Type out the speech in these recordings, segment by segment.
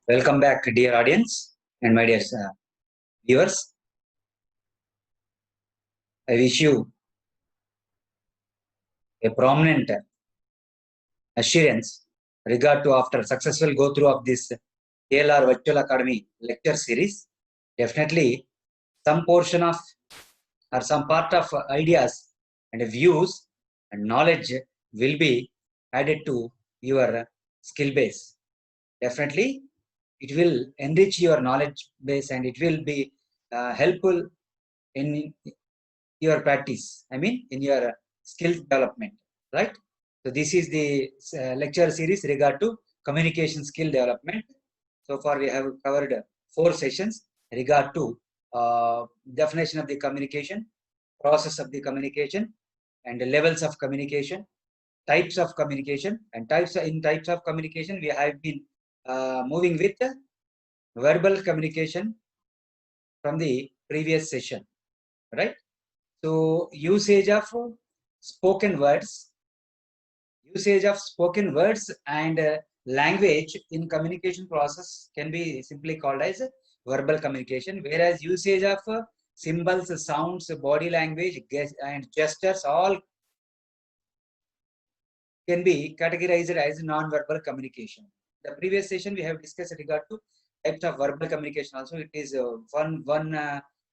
Welcome back, dear audience and my dear viewers. I wish you a prominent assurance regard to after successful go through of this ALR Virtual Academy lecture series. Definitely, some portion of or some part of ideas and views and knowledge will be added to your skill base. Definitely, it will enrich your knowledge base and it will be helpful in your practice, in your skills development, right? So this is the lecture series regard to communication skill development. So far we have covered 4 sessions regard to definition of the communication, process of the communication, and the levels of communication, types of communication, and types of communication we have been moving with verbal communication from the previous session, right? So usage of spoken words, and language in communication process can be simply called as verbal communication, whereas usage of symbols, sounds, body language, and gestures all can be categorized as non-verbal communication. The previous session we have discussed regard to types of verbal communication. Also, it is one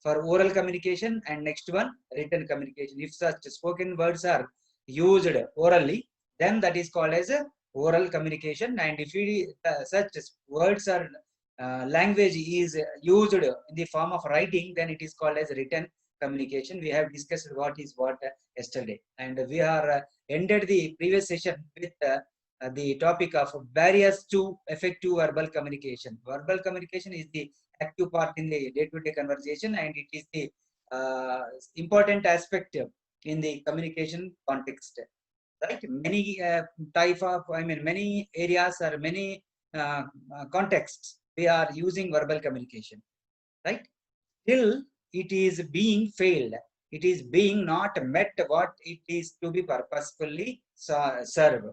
for oral communication and next one written communication. If such spoken words are used orally, then that is called as oral communication. And if such words are language is used in the form of writing, then it is called as written communication. We have discussed what is what yesterday, and we are ended the previous session with the topic of barriers to effective verbal communication. Verbal communication is the active part in the day-to-day conversation, and it is the important aspect in the communication context. Right? Many type of, many areas or many contexts we are using verbal communication. Right? Still, it is being failed. It is being not met what it is to be purposefully served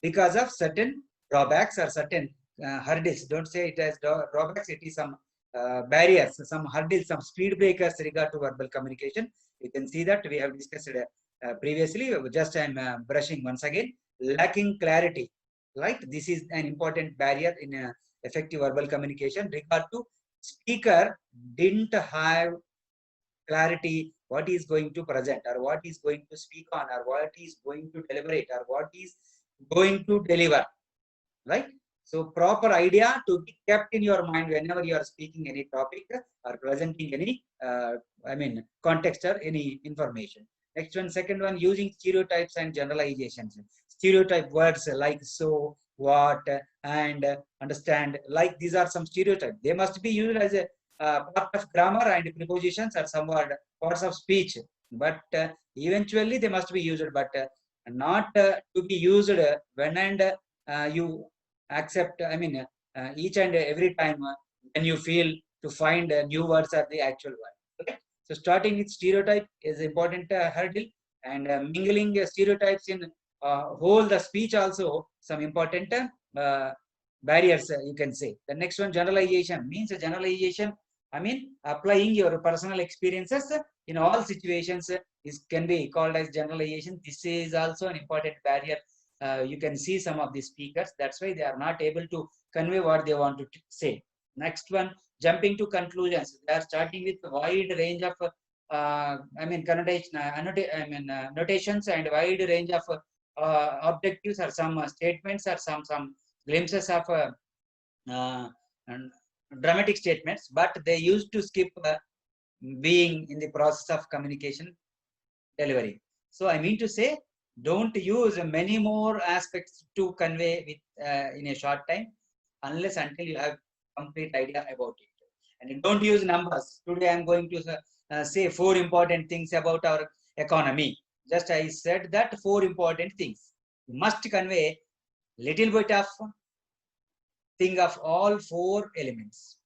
because of certain drawbacks or certain hurdles. Don't say it as drawbacks. It is some barriers, some hurdles, some speed breakers regard to verbal communication. You can see that we have discussed previously. Just I'm brushing once again. Lacking clarity. Right. This is an important barrier in effective verbal communication. Regard to speaker didn't have clarity what is going to present or what is going to speak on or what is going to deliberate or what is going to deliver, right? So proper idea to be kept in your mind whenever you are speaking any topic or presenting any context or any information. Next one, second one, using stereotypes and generalizations. Stereotype words like so, what, and understand, like these are some stereotypes. They must be used as a part of grammar and prepositions or some parts of speech, but eventually they must be used, but not to be used when and you accept, each and every time when you feel to find new words are the actual word. Right? So starting with stereotype is important hurdle, and mingling stereotypes in whole the speech also some important barriers, you can say. The next one, generalization, means a generalization. Applying your personal experiences in all situations can be called as generalization. This is also an important barrier. You can see some of the speakers. That's why they are not able to convey what they want to say. Next one, jumping to conclusions. They are starting with a wide range of notations and wide range of objectives or some statements or some glimpses of uh, dramatic statements, but they used to skip being in the process of communication delivery. So I mean to say, don't use many more aspects to convey with in a short time, unless until you have complete idea about it. And don't use numbers. Today I'm going to say 4 important things about our economy. Just I said that 4 important things. You must convey little bit of thing of all 4 elements.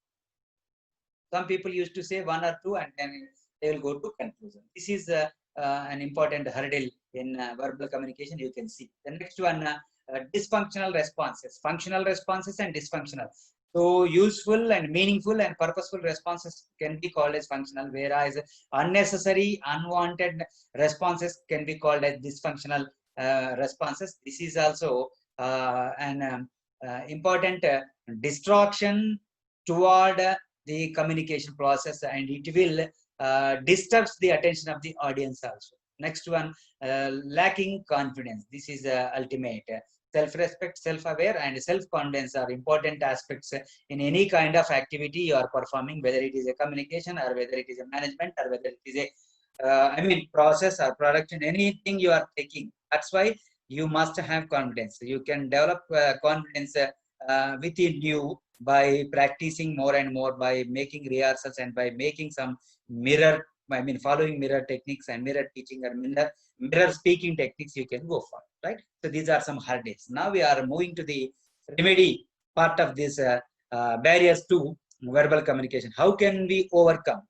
Some people used to say 1 or 2 and then they will go to conclusion. This is an important hurdle in verbal communication, you can see. The next one, dysfunctional responses, functional responses and dysfunctional. So useful and meaningful and purposeful responses can be called as functional, whereas unnecessary, unwanted responses can be called as dysfunctional responses. This is also an important distraction toward the communication process, and it will disturbs the attention of the audience also. Next one, lacking confidence. This is ultimate. Self-respect, self-aware, and self-confidence are important aspects in any kind of activity you are performing, whether it is a communication or whether it is a management or whether it is a process or production, anything you are taking. That's why you must have confidence. You can develop confidence within you by practicing more and more, by making rehearsals and by making some mirror, following mirror techniques and mirror teaching or mirror speaking techniques you can go for, right? So these are some hard days. Now we are moving to the remedy part of this barriers to verbal communication. How can we overcome?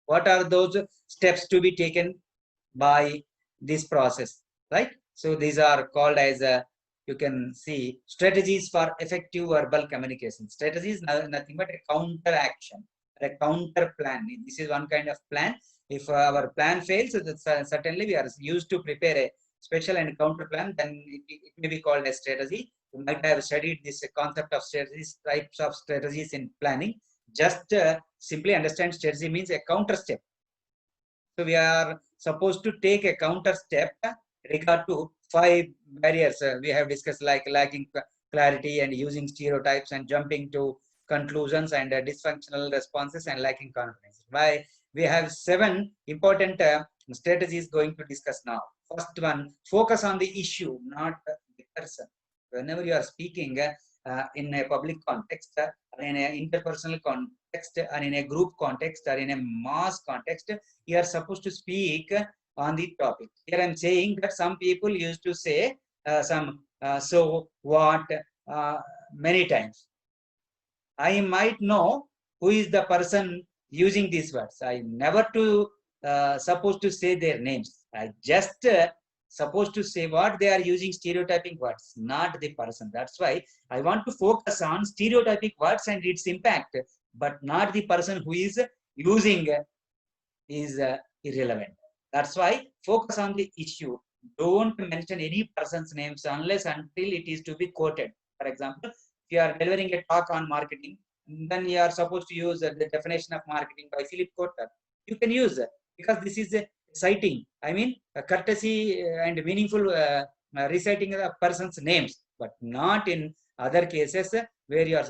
What are those steps to be taken by this process, right? So these are called as you can see strategies for effective verbal communication. Strategies nothing but a counter action, a counter plan. This is one kind of plan. If our plan fails, certainly we are used to prepare a special and counter plan, then it may be called a strategy. You might have studied this concept of strategies, types of strategies in planning. Just simply understand strategy means a counter step. So we are supposed to take a counter step regard to 5 barriers we have discussed, like lacking clarity and using stereotypes and jumping to conclusions and dysfunctional responses and lacking confidence. Why we have 7 important strategies going to discuss now. First one, focus on the issue, not the person. Whenever you are speaking in a public context, in an interpersonal context, or in a group context, or in a mass context, you are supposed to speak on the topic. Here I'm saying that some people used to say so what many times. I might know who is the person using these words. I never to supposed to say their names. I just supposed to say what they are using stereotyping words, not the person. That's why I want to focus on stereotypic words and its impact, but not the person who is using is irrelevant. That's why focus on the issue. Don't mention any person's names unless until it is to be quoted. For example, if you are delivering a talk on marketing, then you are supposed to use the definition of marketing by Philip Kotler. You can use because this is a citing. A courtesy and meaningful reciting a person's names, but not in other cases where you are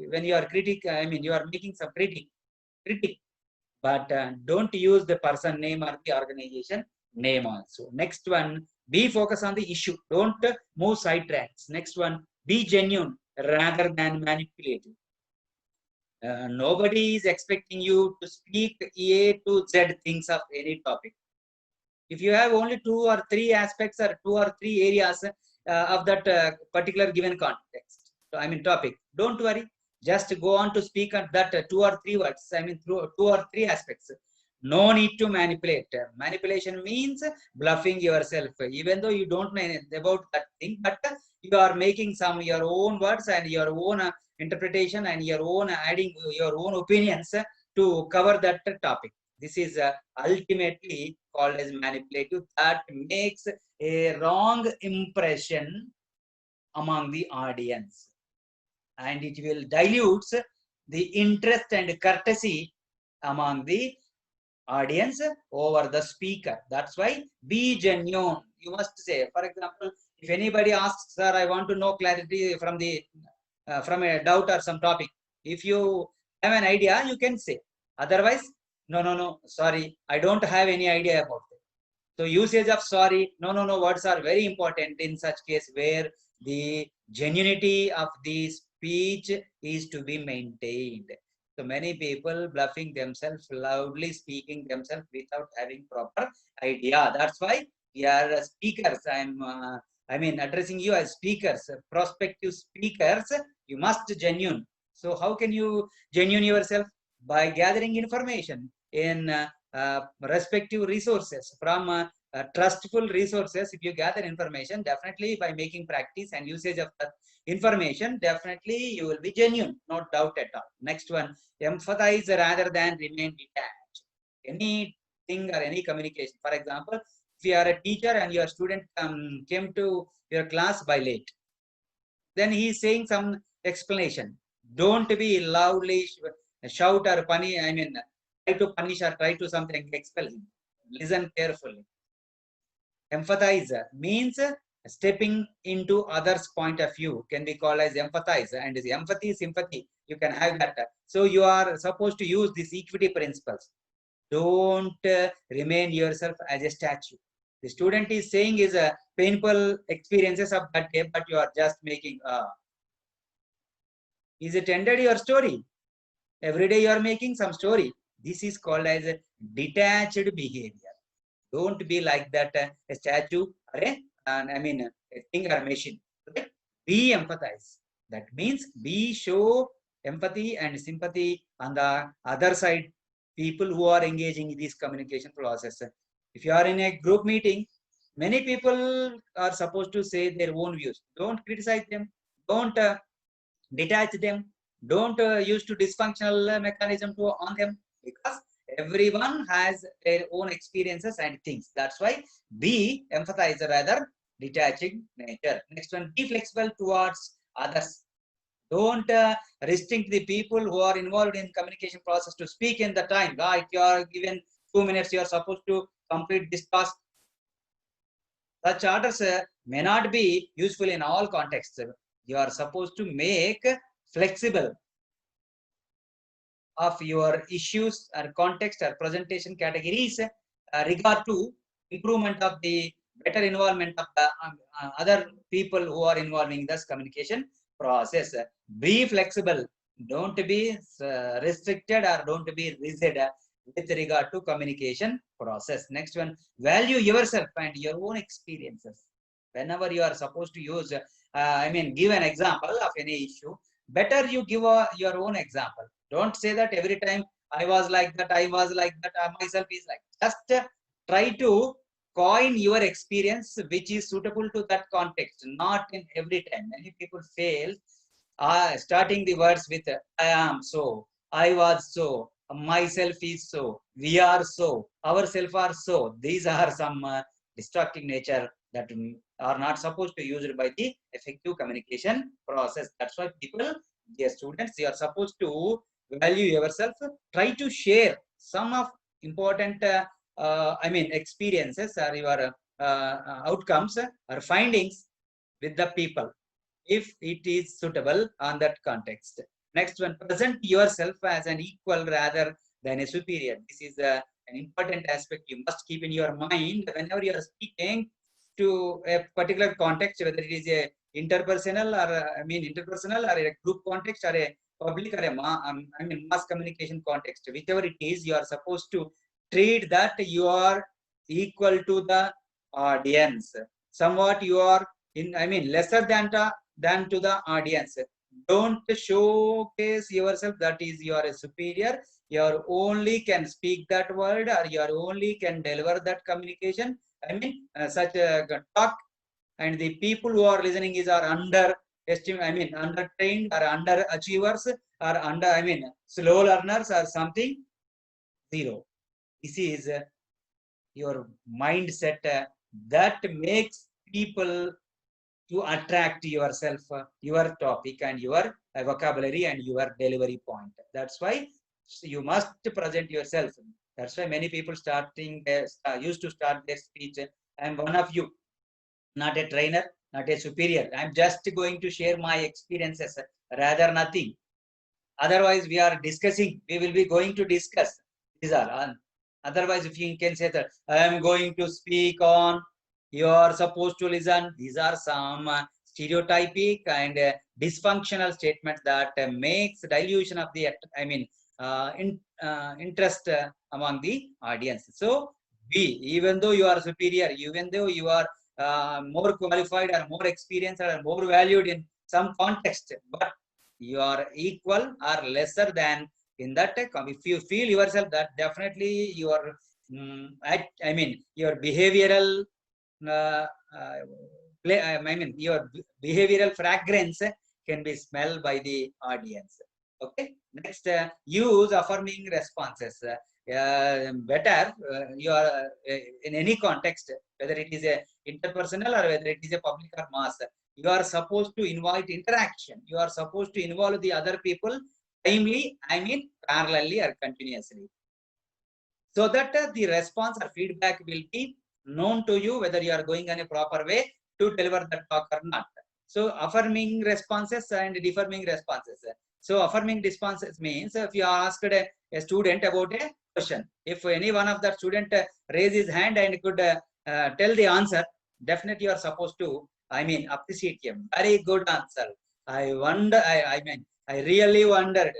when you are you are making some critic, but don't use the person name or the organization name also. Next one, be focused on the issue. Don't move sidetracks. Next one, be genuine rather than manipulative. Nobody is expecting you to speak A to Z things of any topic. If you have only 2 or 3 aspects or 2 or 3 areas of that particular given context, topic, don't worry. Just go on to speak on that 2 or 3 words. Through 2 or 3 aspects. No need to manipulate. Manipulation means bluffing yourself, even though you don't know about that thing, but you are making some your own words and your own interpretation and your own adding your own opinions to cover that topic. This is ultimately called as manipulative. That makes a wrong impression among the audience, and it will dilute the interest and courtesy among the audience over the speaker. That's why be genuine. You must say, for example, if anybody asks, sir, I want to know clarity from the from a doubt or some topic. If you have an idea, you can say. Otherwise, no, sorry, I don't have any idea about it. So usage of sorry, no, words are very important in such case where the genuinity of the speech is to be maintained. So many people bluffing themselves, loudly speaking themselves without having proper idea. That's why we are speakers. Addressing you as speakers, prospective speakers. You must genuine. So how can you genuine yourself? By gathering information in respective resources from trustful resources. If you gather information, definitely by making practice and usage of that information, definitely you will be genuine, no doubt at all. Next one, empathize rather than remain detached. Anything or any communication. For example, if you are a teacher and your student came to your class by late, then he is saying some explanation. Don't be loudly shout or punish. I mean, try to punish or try to something, expel him. Listen carefully. Empathize means stepping into others' point of view can be called as empathize, and is empathy, sympathy. You can have that. So you are supposed to use these equity principles. Don't remain yourself as a statue. The student is saying is a painful experiences of that day, but you are just making. Is it ended your story? Every day you are making some story. This is called as a detached behavior. Don't be like that a statue or I mean a thing or machine. Right? Be empathize. That means be show empathy and sympathy on the other side. People who are engaging in this communication process. If you are in a group meeting, many people are supposed to say their own views. Don't criticize them. Don't detach them. Don't use to dysfunctional mechanism to on them, because everyone has their own experiences and things. That's why be empathize rather detaching nature. Next one, be flexible towards others. Don't restrict the people who are involved in communication process to speak in the time. Right, you are given 2 minutes, you are supposed to complete this task. Such orders may not be useful in all contexts. You are supposed to make flexible of your issues or context or presentation categories regard to improvement of the better involvement of the other people who are involving this communication process. Be flexible. Don't be restricted or don't be rigid with regard to communication process. Next one, value yourself and your own experiences. Whenever you are supposed to use, I mean, give an example of any issue, better you give your own example. Don't say that every time I was like that, I was like that, myself is like. Just try to coin your experience which is suitable to that context, not in every time. Many people fail starting the words with I am so, I was so, myself is so, we are so, ourselves are so. These are some destructive nature that are not supposed to use it by the effective communication process. That's why people, dear students, you are supposed to value yourself. Try to share some of important, I mean, experiences or your outcomes or findings with the people, if it is suitable on that context. Next one, present yourself as an equal rather than a superior. This is an important aspect you must keep in your mind whenever you are speaking to a particular context, whether it is a interpersonal or I mean interpersonal or a group context or a public or a I mean mass communication context, whichever it is, you are supposed to treat that you are equal to the audience. Somewhat you are in, I mean, lesser than to the audience. Don't showcase yourself that is you are a superior. You only can speak that word or you only can deliver that communication. I mean, such a talk, and the people who are listening is are under I mean, under trained or under achievers or under, I mean, slow learners or something. Zero. This is your mindset that makes people to attract yourself, your topic and your vocabulary and your delivery point. That's why you must present yourself. That's why many people used to start their speech. I'm one of you, not a trainer, not a superior. I'm just going to share my experiences, rather nothing. Otherwise, we are discussing. We will be going to discuss. These are. Otherwise, if you can say that I am going to speak on, you are supposed to listen. These are some stereotypic and dysfunctional statements that makes dilution of the, I mean, interest among the audience. So, even though you are superior, even though you are more qualified or more experienced or more valued in some context, but you are equal or lesser than in that. If you feel yourself that, definitely you are I mean, your behavioral, uh, uh, I mean, your behavioral fragrance can be smelled by the audience. Okay. Next, use affirming responses. Better you are in any context, whether it is a interpersonal or whether it is a public or mass, you are supposed to invite interaction. You are supposed to involve the other people timely, I mean parallelly or continuously, so that the response or feedback will be known to you whether you are going in a proper way to deliver that talk or not. So affirming responses and deaffirming responses. So affirming responses means if you asked a student about a question, if any one of the student raise his hand and could tell the answer, definitely you are supposed to, I mean, appreciate him. Very good answer. I mean, I really wondered.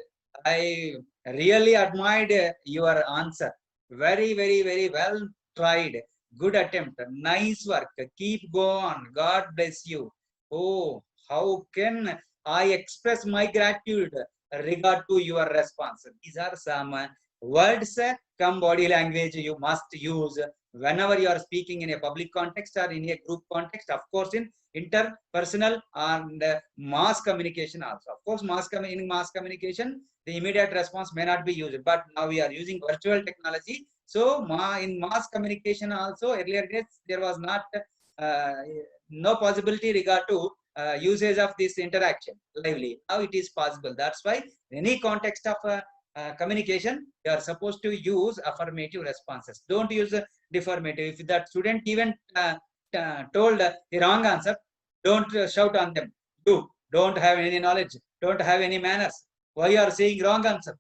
I really admired your answer. Very well tried. Good attempt. Nice work. Keep going. God bless you. Oh, how can I express my gratitude regard to your response? These are some words, come body language you must use whenever you are speaking in a public context or in a group context. Of course, in interpersonal and mass communication also. Of course, in mass communication, the immediate response may not be used, but now we are using virtual technology. So in mass communication also, earlier days there was not no possibility regard to usage of this interaction lively. Now it is possible. That's why any context of communication, you are supposed to use affirmative responses. Don't use deformative. If that student even told the wrong answer, don't shout on them. You don't have any knowledge, don't have any manners. Why you are saying wrong answer?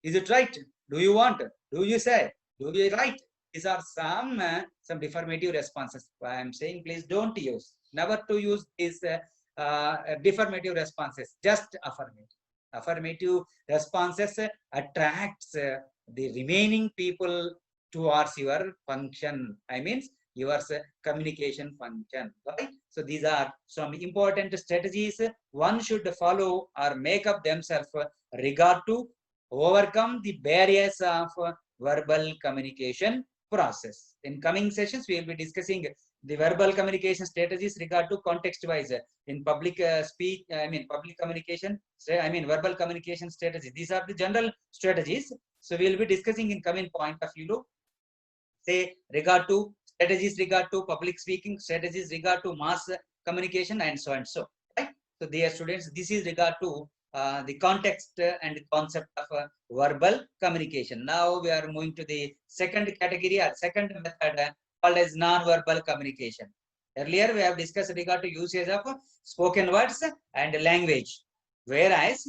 Is it right? Do you want? Do you say? Do you right? These are some deformative responses. I am saying, please don't use. Never to use these deformative responses. Just affirmative. Affirmative responses attracts the remaining people towards your function. I mean, your communication function, right? So these are some important strategies one should follow or make up themselves regard to overcome the barriers of verbal communication process. In coming sessions, we will be discussing the verbal communication strategies regard to context wise in public speech, I mean public communication, verbal communication strategies. These are the general strategies. So we will be discussing in coming point of view, say regard to strategies regard to public speaking, strategies regard to mass communication, and so and so. Right? So, dear students, this is regard to the context and the concept of verbal communication. Now we are moving to the second category or second method called as non-verbal communication. Earlier we have discussed regard to usage of spoken words and language, whereas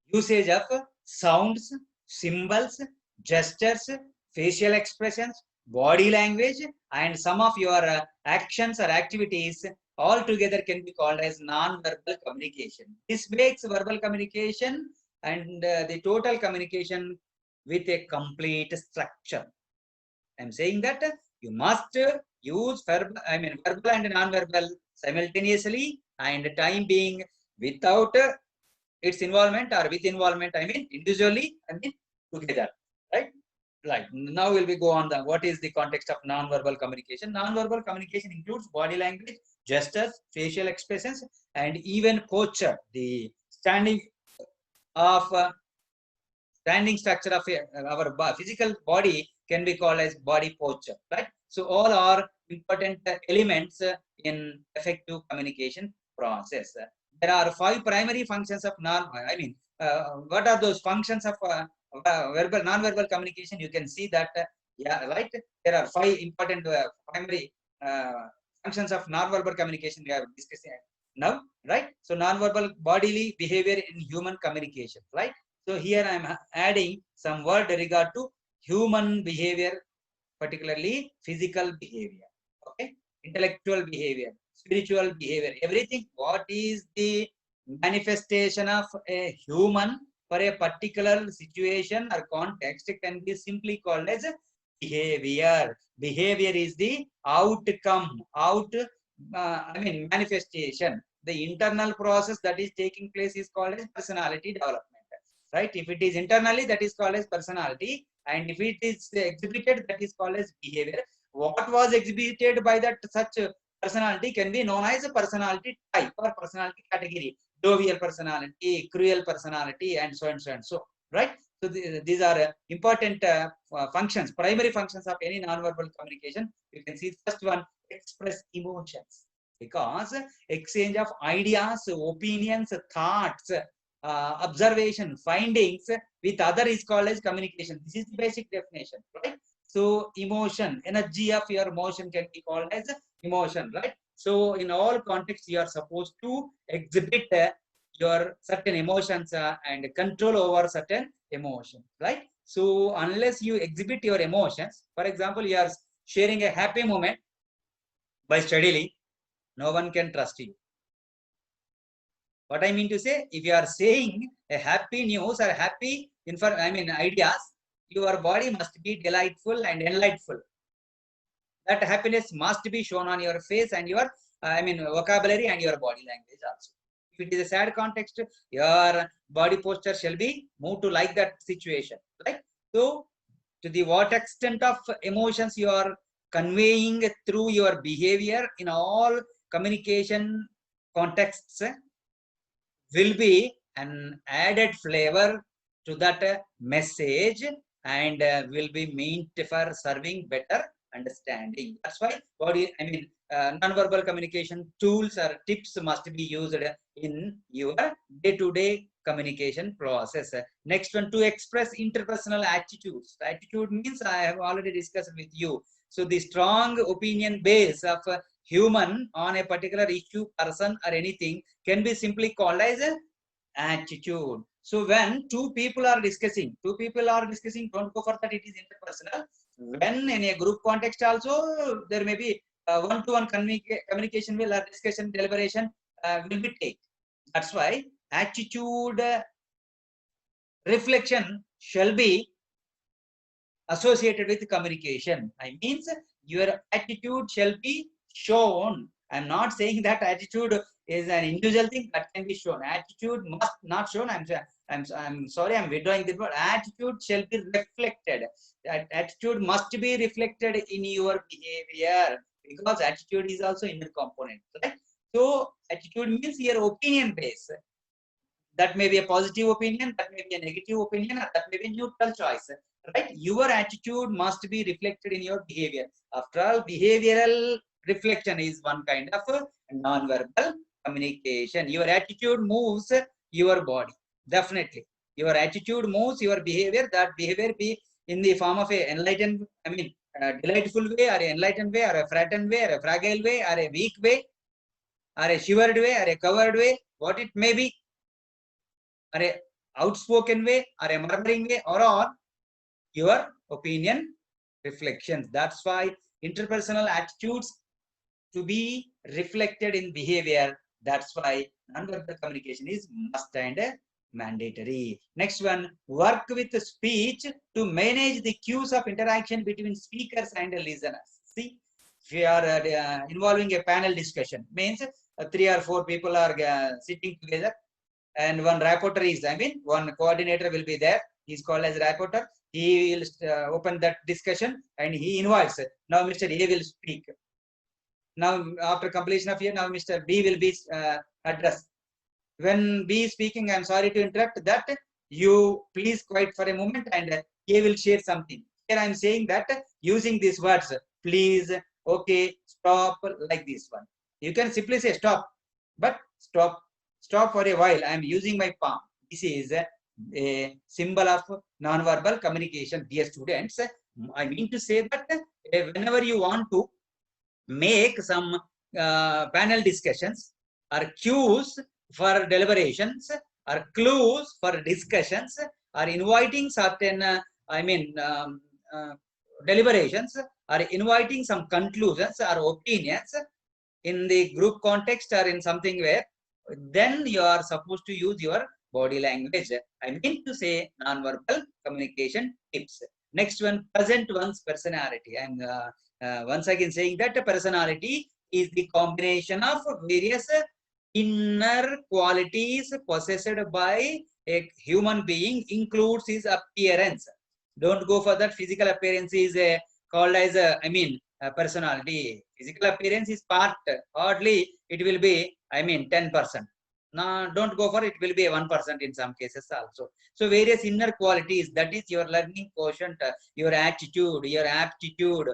usage of sounds, symbols, gestures, facial expressions, body language, and some of your actions or activities all together can be called as non-verbal communication. This makes verbal communication and the total communication with a complete structure. I'm saying that you must use verbal and non-verbal simultaneously, and time being without its involvement or with involvement, individually, together, right? Right. Now will we go on the what is the context of non-verbal communication? Non-verbal communication includes body language, gestures, facial expressions, and even posture. The standing of standing structure of our physical body can be called as body posture, right? So all are important elements in effective communication process. There are 5 primary functions of what are those functions of verbal non-verbal communication? You can see that right, there are 5 important primary functions of non-verbal communication we are discussing now, right? So non-verbal bodily behavior in human communication, right? So here I am adding some word regard to human behavior, particularly physical behavior, okay, intellectual behavior, spiritual behavior, everything. What is the manifestation of a human for a particular situation or context can be simply called as behavior. Behavior is the outcome, manifestation. The internal process that is taking place is called as personality development. Right? If it is internally, that is called as personality, and if it is exhibited, that is called as behavior. What was exhibited by that such personality can be known as a personality type or personality category. Jovial personality, cruel personality, and so and so and so. Right? So these are important functions, primary functions of any non-verbal communication. You can see first one, express emotions, because exchange of ideas, opinions, thoughts, observation, findings with other is called as communication. This is the basic definition, right? So emotion, energy of your emotion can be called as emotion, right? So in all contexts, you are supposed to exhibit your certain emotions and control over certain emotions, right? So unless you exhibit your emotions, for example, you are sharing a happy moment by steadily, no one can trust you. What I mean to say, if you are saying a happy news or happy ideas, your body must be delightful and enlightful. That happiness must be shown on your face and your vocabulary and your body language also. If it is a sad context, your body posture shall be moved to like that situation, right? So to the what extent of emotions you are conveying through your behavior in all communication contexts will be an added flavor to that message, and will be meant for serving better understanding. That's why non-verbal communication tools or tips must be used in your day-to-day communication process. Next one, to express interpersonal attitudes. Attitude means I have already discussed with you. So the strong opinion base of a human on a particular issue, person, or anything can be simply called as an attitude. So when two people are discussing, don't go for that, it is interpersonal. When in a group context also, there may be one-to-one communication will or discussion, deliberation will be take. That's why attitude reflection shall be associated with communication. I means your attitude shall be shown. I'm not saying that attitude is an individual thing that can be shown. Attitude must not shown. I'm sorry, I'm withdrawing the word. Attitude shall be reflected. That attitude must be reflected in your behavior, because attitude is also inner component. Right? So attitude means your opinion base. That may be a positive opinion, that may be a negative opinion, or that may be a neutral choice. Right? Your attitude must be reflected in your behavior. After all, behavioral reflection is one kind of non-verbal communication. Your attitude moves your body. Definitely. Your attitude moves your behavior. That behavior be in the form of a enlightened, delightful way, or an enlightened way, or a frightened way, or a fragile way, or a weak way, or a shivered way, or a covered way, what it may be, or a outspoken way, or a murmuring way, or all your opinion reflections. That's why interpersonal attitudes to be reflected in behavior. That's why non-verbal communication is must and mandatory. Next one, work with speech to manage the cues of interaction between speakers and listeners. See, if you are involving a panel discussion, means 3 or 4 people are sitting together, and one rapporteur is, one coordinator will be there. He's called as rapporteur. He will open that discussion and he invites. Now Mr. A will speak. Now after completion of here, now Mr. B will be addressed. When B is speaking, I'm sorry to interrupt that. You please quiet for a moment, and A will share something. Here I'm saying that using these words, please, okay, stop, like this one. You can simply say stop, but stop for a while. I'm using my palm. This is a symbol of non-verbal communication. Dear students, I mean to say that whenever you want to make some panel discussions or cues for deliberations or clues for discussions or inviting certain deliberations or inviting some conclusions or opinions in the group context or in something where, then you are supposed to use your body language. I mean to say non-verbal communication tips. Next one, present one's personality. I'm once again saying that personality is the combination of various inner qualities possessed by a human being, includes his appearance. Don't go for that. Physical appearance is called as personality. Physical appearance is part. Hardly it will be 10%. Now don't go for it. It will be 1% in some cases also. So various inner qualities, that is your learning quotient, your attitude, your aptitude,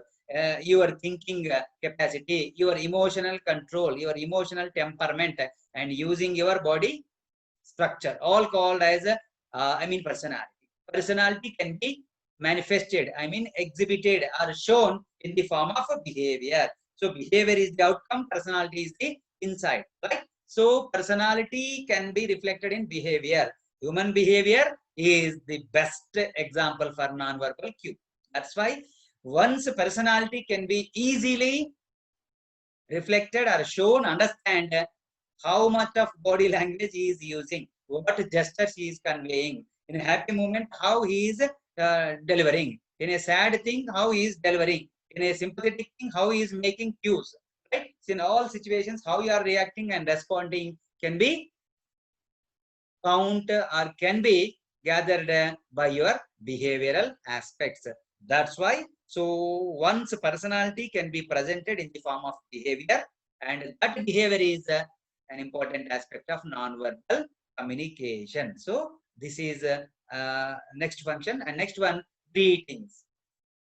your thinking capacity, your emotional control, your emotional temperament, and using your body structure, all called as personality. Personality can be manifested, exhibited or shown in the form of a behavior. So behavior is the outcome, personality is the inside, right? So personality can be reflected in behavior. Human behavior is the best example for non-verbal cue. That's why once personality can be easily reflected or shown, understand how much of body language he is using, what gestures he is conveying. In a happy moment, how he is delivering. In a sad thing, how he is delivering. In a sympathetic thing, how he is making cues. Right? So in all situations, how you are reacting and responding can be count or can be gathered by your behavioral aspects. That's why, so one's personality can be presented in the form of behavior, and that behavior is an important aspect of non-verbal communication. So this is next function, and next one, greetings.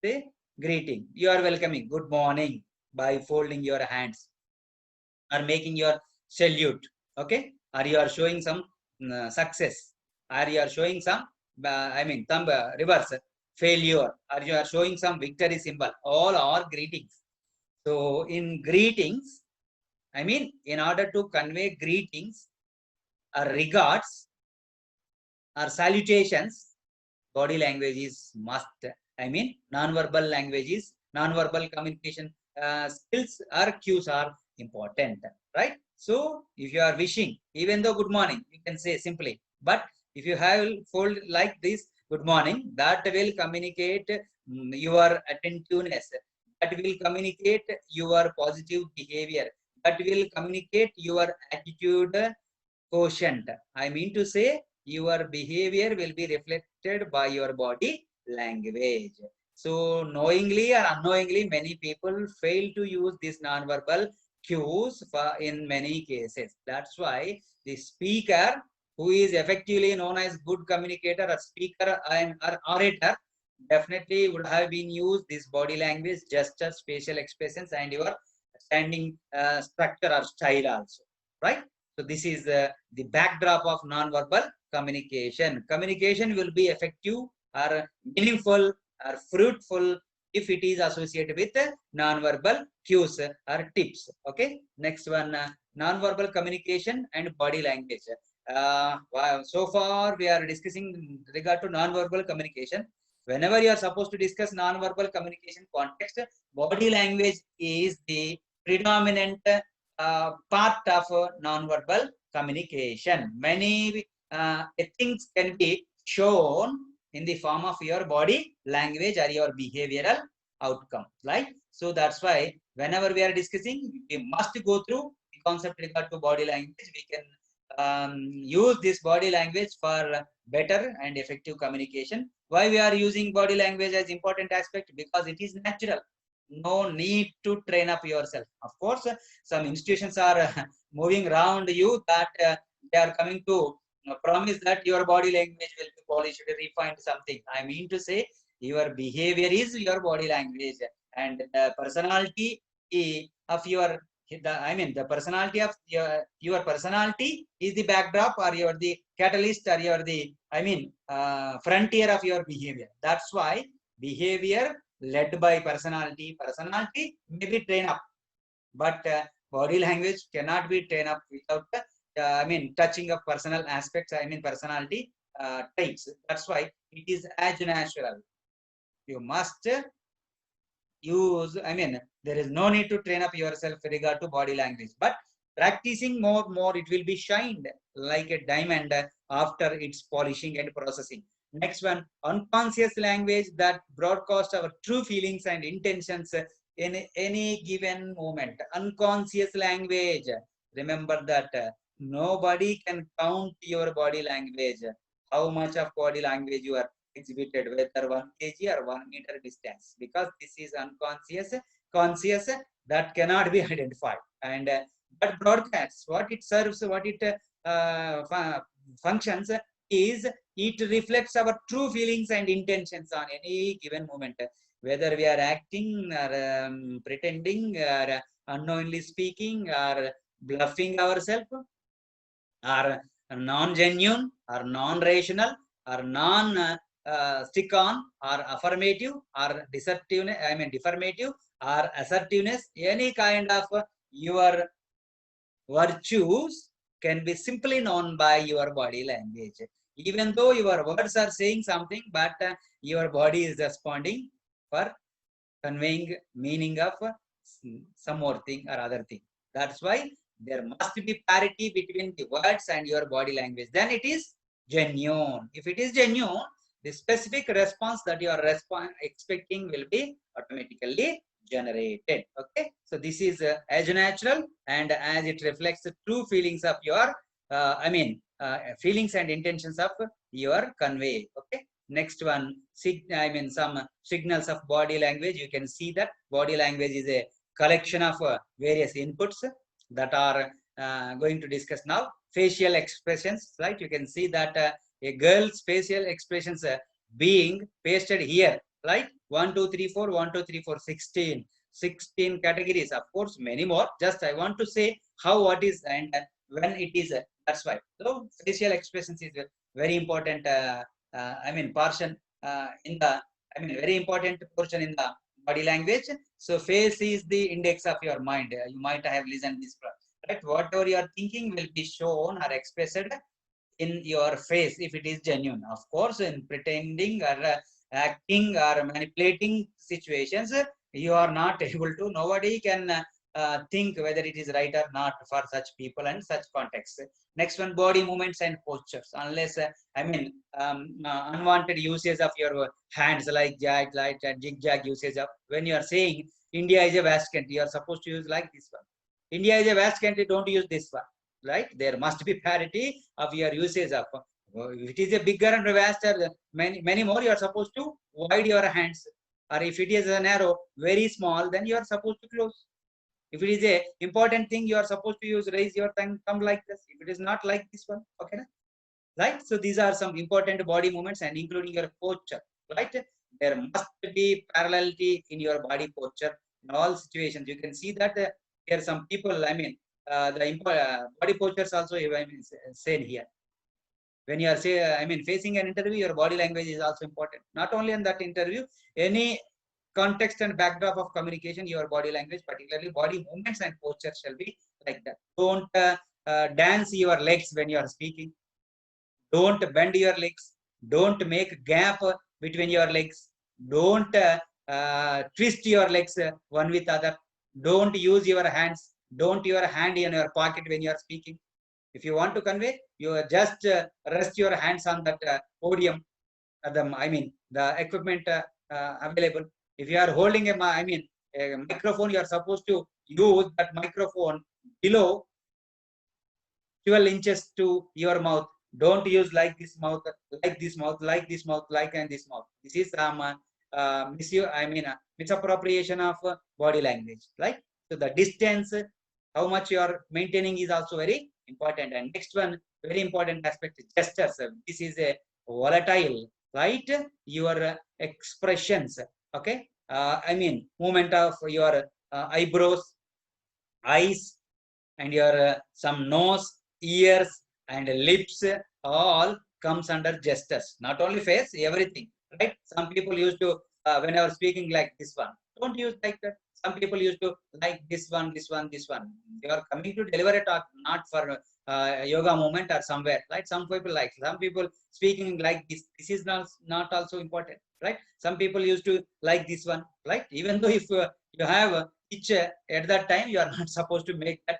Say greeting. You are welcoming. Good morning by folding your hands or making your salute. Okay, or you are showing some success, or you are showing some some reverse failure, or you are showing some victory symbol. All are greetings. So in greetings, in order to convey greetings or regards or salutations, body language is must. Non-verbal languages, non-verbal communication skills or cues are important, right? So if you are wishing, even though good morning, you can say simply, but if you have fold like this, good morning, that will communicate your attentiveness, that will communicate your positive behavior, that will communicate your attitude quotient. I mean to say, your behavior will be reflected by your body language. So knowingly or unknowingly, many people fail to use this non-verbal cues in many cases. That's why the speaker, who is effectively known as good communicator or speaker and or orator, definitely would have been used this body language, gestures, facial expressions, and your standing structure or style also, right? So this is the backdrop of non-verbal communication. Communication will be effective or meaningful or fruitful if it is associated with non-verbal cues or tips. Okay. Next one, non-verbal communication and body language. Wow. So far we are discussing regard to non-verbal communication. Whenever you are supposed to discuss non-verbal communication context, body language is the predominant part of non-verbal communication. Many things can be shown in the form of your body language or your behavioral outcome, right? So that's why whenever we are discussing, we must go through the concept regard to body language. We can use this body language for better and effective communication. Why we are using body language as important aspect? Because it is natural. No need to train up yourself. Of course, some institutions are moving around you that they are coming to promise that your body language will be polished, refined, something. I mean to say, your behavior is your body language, and the personality of your the personality of your personality is the backdrop, or you're the catalyst, or you're the frontier of your behavior. That's why behavior led by personality. Personality may be trained up, but body language cannot be trained up without touching of personal aspects. Personality traits. That's why it is as natural. You must use. There is no need to train up yourself with regard to body language, but practicing more, it will be shined like a diamond after its polishing and processing. Next one, unconscious language that broadcast our true feelings and intentions in any given moment. Unconscious language. Remember that nobody can count your body language. How much of body language you are exhibited, whether 1 kg or 1 meter distance, because this is unconscious. Conscious, that cannot be identified. And but broadcasts, what it serves, what it functions is, it reflects our true feelings and intentions on any given moment, whether we are acting or pretending or unknowingly speaking or bluffing ourselves, or non-genuine or non-rational or non stick on or affirmative or deceptive, I mean deformative or assertiveness. Any kind of your virtues can be simply known by your body language. Even though your words are saying something, but your body is responding for conveying meaning of some more thing or other thing. That's why there must be parity between the words and your body language. Then it is genuine. If it is genuine, the specific response that you are expecting will be automatically generated. Okay, so this is as natural and as it reflects the true feelings of your feelings and intentions of your convey. Okay, next one, some signals of body language. You can see that body language is a collection of various inputs that are going to discuss now. Facial expressions, right? You can see that a girl's facial expressions being pasted here, right? 1 2 3 4 1 2 3 4 16 categories. Of course many more, just I want to say how, what is, and when it is. That's why, so facial expressions is very important portion in the, very important portion in the body language. So face is the index of your mind. You might have listened this, right? Whatever you are thinking will be shown or expressed in your face if it is genuine. Of course, in pretending or acting or manipulating situations, you are not able to, nobody can think whether it is right or not for such people and such contexts. Next one, body movements and postures. Unless unwanted usage of your hands, like zigzag usage of, when you are saying India is a vast country, you are supposed to use like this one. India is a vast country, don't use this one, right? There must be parity of your usage of. If it is a bigger and vaster, many more, you are supposed to wide your hands. Or if it is a narrow, very small, then you are supposed to close. If it is a important thing, you are supposed to use raise your thumb like this. If it is not like this one, okay, right? So these are some important body movements, and including your posture, right? There must be parallelity in your body posture in all situations. You can see that here some people, the body postures also seen here. When you are facing an interview, your body language is also important. Not only in that interview, any context and backdrop of communication, your body language, particularly body movements and posture, shall be like that. Don't dance your legs when you are speaking. Don't bend your legs. Don't make gap between your legs. Don't twist your legs one with other. Don't use your hands. Don't your hand in your pocket when you are speaking. If you want to convey, you just rest your hands on that podium, the equipment available. If you are holding a microphone, you are supposed to use that microphone below 12 inches to your mouth. Don't use like this mouth, like this mouth, like this mouth, like and this mouth. This is misappropriation of body language, right? So the distance, how much you are maintaining, is also very important. And next one, very important aspect, gestures. This is a volatile, right? Your expressions, okay? Movement of your eyebrows, eyes, and your some nose, ears, and lips, all comes under gestures. Not only face, everything, right? Some people used to, when I was speaking like this one, don't use like that. Some people used to like this one, this one, this one. You are coming to deliver a talk, not for yoga movement or somewhere, right? Some people like, some people speaking like this. This is not also important, right? Some people used to like this one, right? Even though if you have each at that time, you are not supposed to make that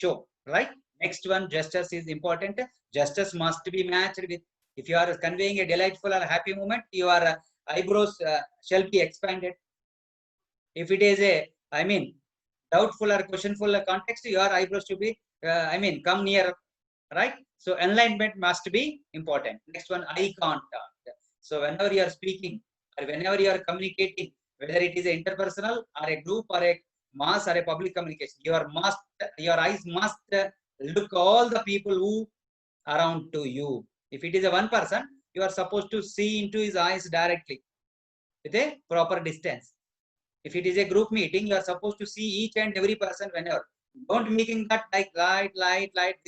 show, right? Next one, gestures is important. Gestures must be matched with, if you are conveying a delightful or happy moment, your eyebrows shall be expanded. If it is a, doubtful or questionful context, your eyebrows to be, come near, right? So alignment must be important. Next one, eye contact. So whenever you are speaking or whenever you are communicating, whether it is interpersonal or a group or a mass or a public communication, your eyes must look all the people who around to you. If it is a one person, you are supposed to see into his eyes directly with a proper distance. If it is a group meeting, you are supposed to see each and every person whenever. Don't making that like light.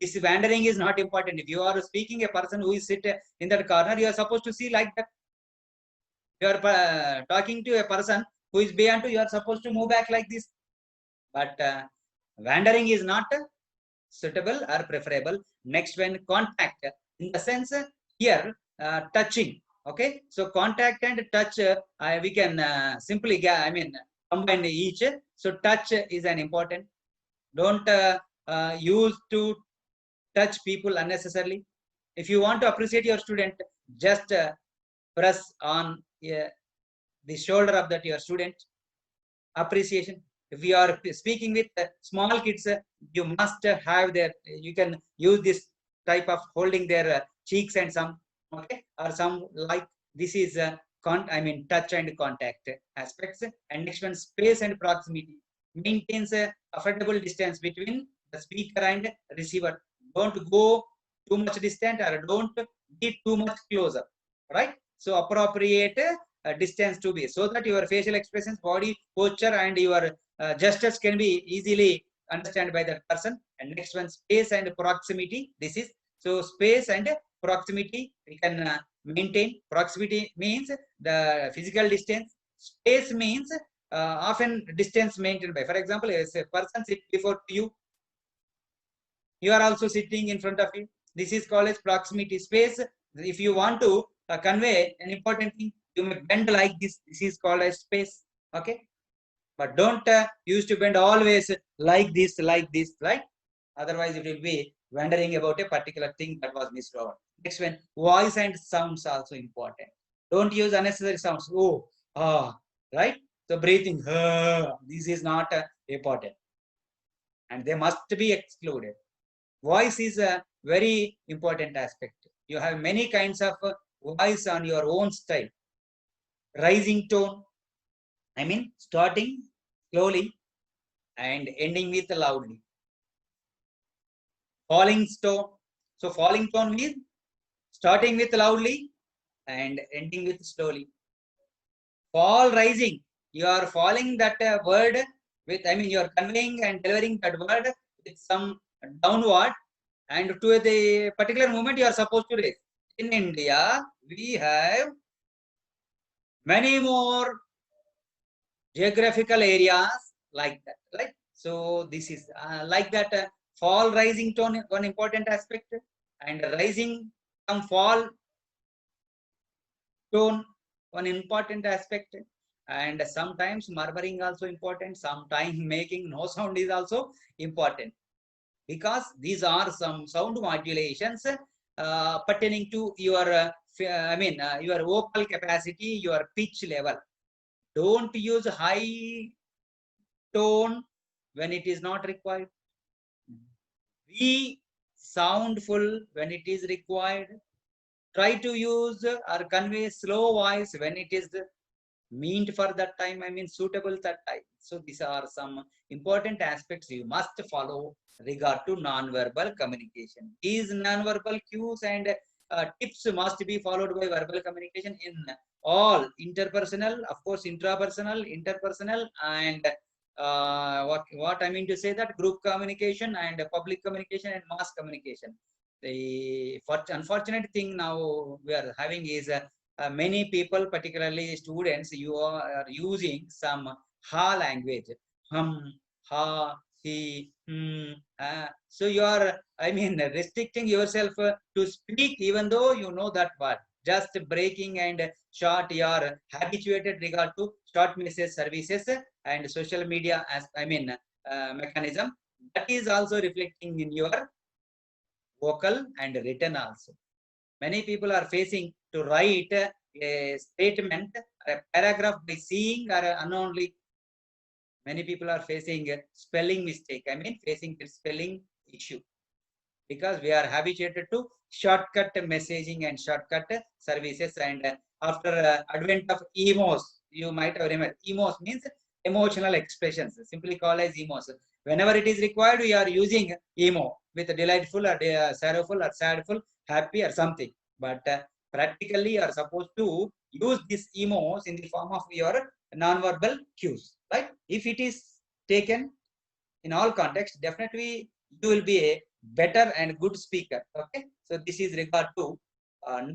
This wandering is not important. If you are speaking a person who is sit in that corner, you are supposed to see like that. You are talking to a person who is beyond you, you are supposed to move back like this. But wandering is not suitable or preferable. Next one, contact. In the sense here, touching. Okay, so contact and touch, we can simply, combine each. So touch is an important. Don't use to touch people unnecessarily. If you want to appreciate your student, just press on the shoulder of that your student. Appreciation. If you are speaking with small kids, you must have their, you can use this type of holding their cheeks and some, okay, or some like this is touch and contact aspects. And next one, space and proximity. Maintains a affordable distance between the speaker and receiver. Don't go too much distant or don't be too much closer, right? So appropriate distance to be, so that your facial expressions, body posture and your gestures can be easily understood by that person. And next one, space and proximity. This is, so space and proximity we can maintain. Proximity means the physical distance. Space means often distance maintained by, for example, if a person sits before you, you are also sitting in front of you. This is called as proximity. Space, if you want to convey an important thing, you may bend like this. This is called as space. Okay, but don't use to bend always like this, right? Otherwise, it will be wondering about a particular thing that was missed over. Next one, voice and sounds also important. Don't use unnecessary sounds. Oh, ah, right? So breathing, this is not important, and they must be excluded. Voice is a very important aspect. You have many kinds of voice on your own style. Rising tone, starting slowly and ending with loudly. Falling tone, so falling tone means starting with loudly and ending with slowly. Fall rising, you are falling that word with, you are conveying and delivering that word with some downward, and to the particular moment you are supposed to raise. In India, we have many more geographical areas like that, right? So this is like that fall rising tone, one important aspect, and rising some fall tone, one important aspect, and sometimes murmuring also important, sometimes making no sound is also important, because these are some sound modulations pertaining to your your vocal capacity, your pitch level. Don't use high tone when it is not required. Be soundful when it is required. Try to use or convey slow voice when it is meant for that time, suitable that time. So these are some important aspects you must follow regard to non-verbal communication. These non-verbal cues and tips must be followed by verbal communication in all interpersonal, of course, intrapersonal, interpersonal, and what I mean to say, that group communication and public communication and mass communication. The unfortunate thing now we are having is many people, particularly students, you are using some ha language, ha, he, so you are, restricting yourself to speak, even though you know that word. Just breaking and short, you are habituated regard to short message services and social media as mechanism. That is also reflecting in your vocal and written also. Many people are facing to write a statement or a paragraph by seeing or unknowingly. Many people are facing a spelling mistake, facing the spelling issue. because we are habituated to shortcut messaging and shortcut services. And after advent of emos, you might have remembered, emos means emotional expressions, simply called as emos. Whenever it is required, we are using emo with delightful or sorrowful or sadful, happy or something. But practically you are supposed to use these emos in the form of your non-verbal cues, right? If it is taken in all contexts, definitely you will be a better and good speaker. Okay, so this is regard to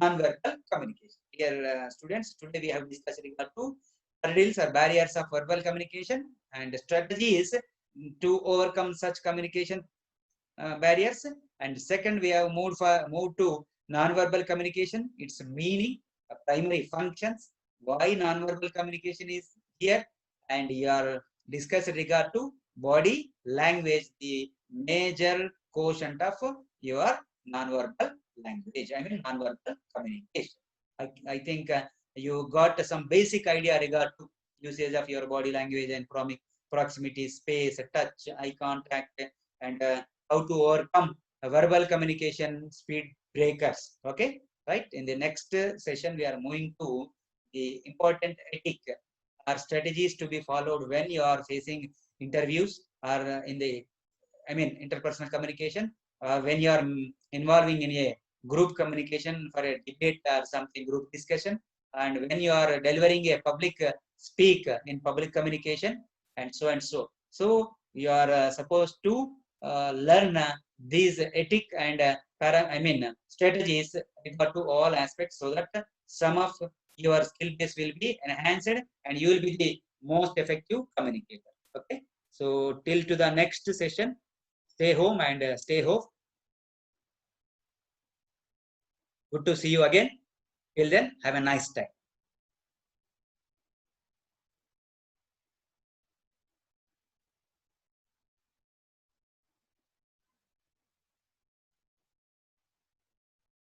non-verbal communication. Dear students, today we have discussed regard to hurdles or barriers of verbal communication and strategies to overcome such communication barriers. And second, we have moved to non-verbal communication, its meaning, primary functions, why non-verbal communication is here, and your discuss regard to body language, the major quotient of your non-verbal language, I mean non-verbal communication. I think you got some basic idea regard to usage of your body language and proximity, space, touch, eye contact, and how to overcome verbal communication speed breakers. Okay, right? In the next session, we are moving to the important ethic or strategies to be followed when you are facing interviews or in the, I mean, interpersonal communication, when you are involving in a group communication for a debate or something, group discussion, and when you are delivering a public speak in public communication, and so and so. So you are supposed to learn these ethic and strategies regard to all aspects, so that some of your skill base will be enhanced and you will be the most effective communicator. Okay, so till to the next session, stay home and stay home. Good to see you again. Till then, have a nice time.